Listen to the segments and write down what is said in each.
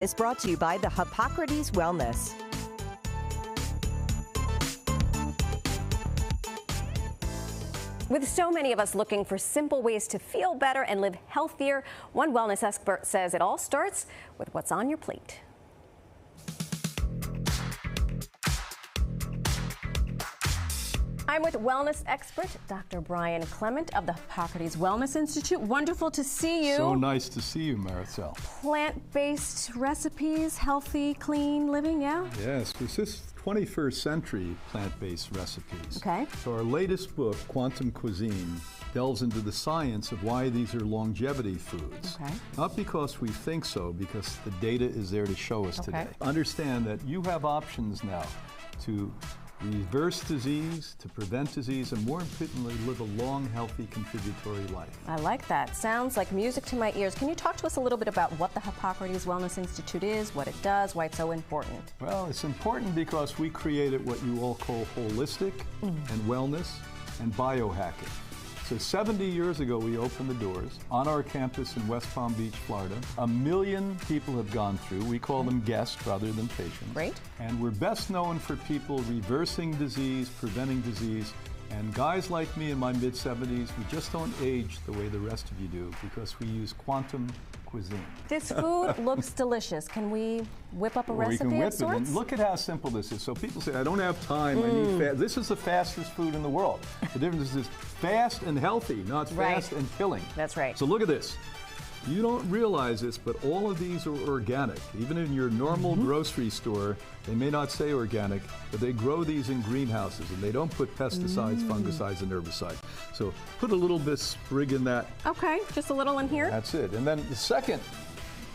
Is brought to you by the Hippocrates Wellness. With so many of us looking for simple ways to feel better and live healthier, one wellness expert says it all starts with what's on your plate. I'm with wellness expert Dr. Brian Clement of the Hippocrates Wellness Institute. Wonderful to see you. So nice to see you, Maricel. Plant-based recipes, healthy, clean living, yeah? Yes, this is 21st century plant-based recipes. Okay. So our latest book, Quantum Cuisine, delves into the science of why these are longevity foods. Okay. Not because we think so, because the data is there to show us today. Understand that you have options now to reverse disease, to prevent disease, and more importantly, live a long, healthy, contributory life. I like that. Sounds like music to my ears. Can you talk to us a little bit about what the Hippocrates Wellness Institute is, what it does, why it's so important? Well, it's important because we created what you all call holistic and wellness and biohacking. So 70 years ago, we opened the doors on our campus in West Palm Beach, Florida. 1 million people have gone through. We call them guests rather than patients. Great. And we're best known for people reversing disease, preventing disease. And guys like me in my mid-70s, we just don't age the way the rest of you do because we use quantum cuisine. This food looks delicious. Can we whip up a Or recipe we can whip of sorts? it. And look at how simple this is. So people say, I don't have time, I need fast. This is the fastest food in the world. The difference is fast and healthy, not fast and killing. That's right. So look at this. You don't realize this, but all of these are organic. Even in your normal grocery store, they may not say organic, but they grow these in greenhouses, and they don't put pesticides, fungicides, and herbicides. So put a little bit sprig in that. Okay, just a little in here. That's it. And then the second,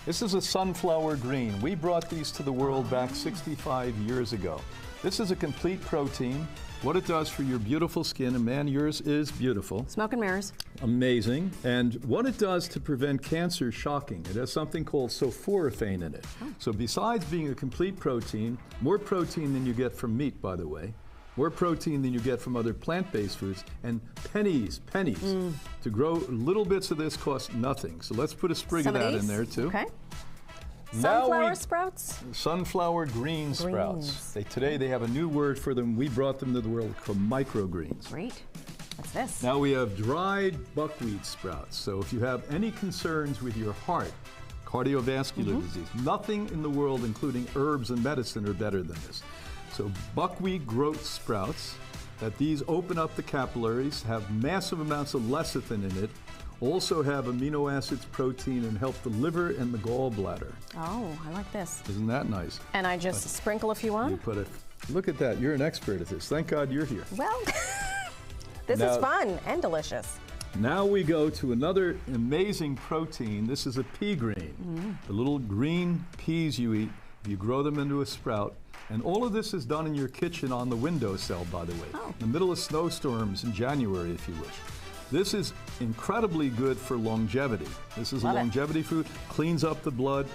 this is a sunflower green. We brought these to the world back 65 years ago. This is a complete protein. What it does for your beautiful skin, and man, yours is beautiful. Smoke and mirrors. Amazing. And what it does to prevent cancer is shocking. It has something called sulforaphane in it. So besides being a complete protein, more protein than you get from meat, by the way, more protein than you get from other plant-based foods, and pennies. To grow little bits of this costs nothing. So let's put a sprig of that in there too. Okay. Sunflower sprouts? Sunflower green sprouts. Today they have a new word for them. We brought them to the world called microgreens. Great. What's this? Now we have dried buckwheat sprouts. So if you have any concerns with your heart, cardiovascular disease, nothing in the world, including herbs and medicine, are better than this. So buckwheat growth sprouts, that these open up the capillaries, have massive amounts of lecithin in it, also have amino acids, protein, and help the liver and the gallbladder. Oh, I like this. Isn't that nice? And I just sprinkle a few on? You put it. Look at that. You're an expert at this. Thank God you're here. Well, this is fun and delicious. Now we go to another amazing protein. This is a pea green. The little green peas you eat, you grow them into a sprout. And all of this is done in your kitchen on the windowsill, by the way. In the middle of snowstorms in January, if you wish. This is incredibly good for longevity. This is a longevity food. Cleans up the blood,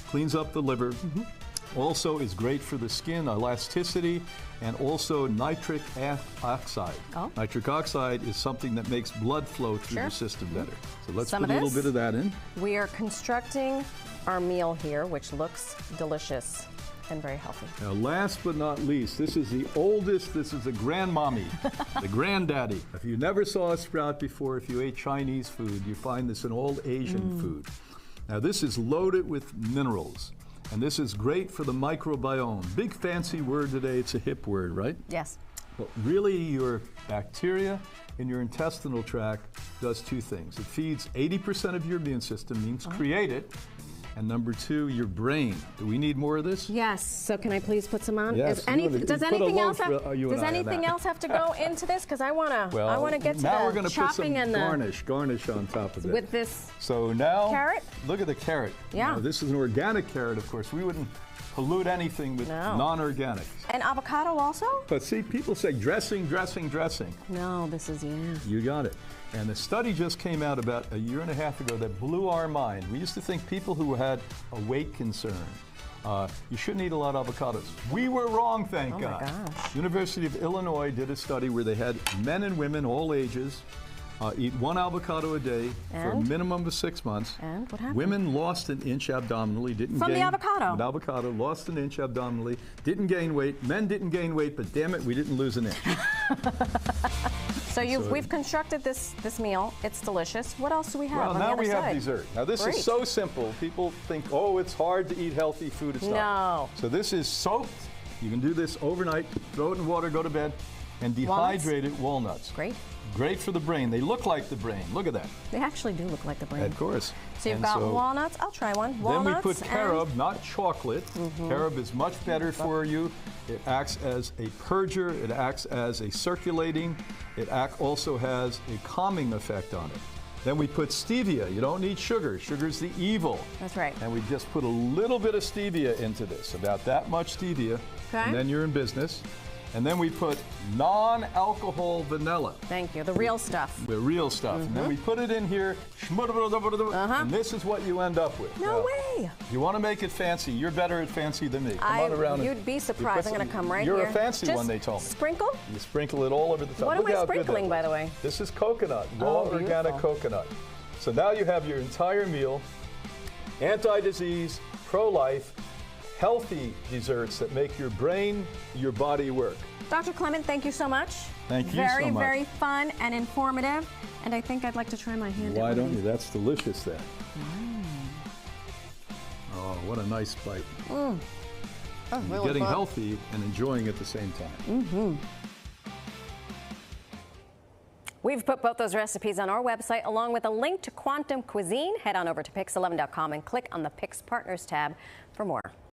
cleans up the liver. Also is great for the skin, elasticity, and also nitric oxide. Nitric oxide is something that makes blood flow through the system better. So let's put a little bit of that in. We are constructing our meal here, which looks delicious and very healthy. Now, last but not least, this is the oldest, this is the grandmommy, the granddaddy. If you never saw a sprout before, if you ate Chinese food, you find this in all Asian food. Now, this is loaded with minerals, and this is great for the microbiome. Big fancy word today, it's a hip word, right? Yes. But really, your bacteria in your intestinal tract does two things. It feeds 80% of your immune system, means create it. And number two, your brain. Do we need more of this? Yes. So can I please put some on? Yes. Does anything else have to go into this? Because I want to get to now we're the going to put some chopping and garnish on top of it. with this. So now, carrot? Look at the carrot. Yeah. Now, this is an organic carrot, of course. We wouldn't pollute anything with non-organic. And avocado also? But see, people say dressing. No, this is, You got it. And a study just came out about a year and a half ago that blew our mind. We used to think people who had a weight concern, you shouldn't eat a lot of avocados. We were wrong, thank God. My gosh. University of Illinois did a study where they had men and women, all ages, Eat 1 avocado a day for a And? minimum of 6 months. And what happened? Women lost an inch abdominally, didn't From gain. the avocado? From the avocado, lost an inch abdominally, didn't gain weight. Men didn't gain weight, but damn it, we didn't lose an inch. So we've constructed this meal. It's delicious. What else do we have Well, on the now other we have side? dessert. Now this Great. is so simple. People think, oh, it's hard to eat healthy food. It's not. No. So this is soaked. You can do this overnight. Throw it in water, go to bed, and dehydrated walnuts. Great. Great for the brain. They look like the brain. Look at that. They actually do look like the brain. Of course. So you've And got so walnuts. I'll try one. Then Walnuts we put carob, not chocolate. Mm-hmm. Carob is much better for you. It acts as a purger. It acts as a circulating. It also has a calming effect on it. Then we put stevia. You don't need sugar. Sugar's the evil. That's right. And we just put a little bit of stevia into this, about that much stevia. Okay. And then you're in business. And then we put non-alcohol vanilla. Thank you. The real stuff. The real stuff. And then we put it in here, and this is what you end up with. No Now, way. if you want to make it fancy, you're better at fancy than me. Come on around. You'd be surprised. I'm going to come right you're here. You're a fancy Just one, they told me. Sprinkle? You sprinkle it all over the top. What Look am I how good that sprinkling, by the looks. way? This is coconut, raw organic coconut. So now you have your entire meal, anti-disease, pro-life, healthy desserts that make your brain, your body work. Dr. Clement, thank you so much. Thank you very, so much. Very fun and informative. And I think I'd like to try my hand at Why one of don't you? these. That's delicious there. Oh, what a nice bite. Oh, You're really getting fun. healthy and enjoying at the same time. We've put both those recipes on our website along with a link to Quantum Cuisine. Head on over to Pix11.com and click on the Pix Partners tab for more.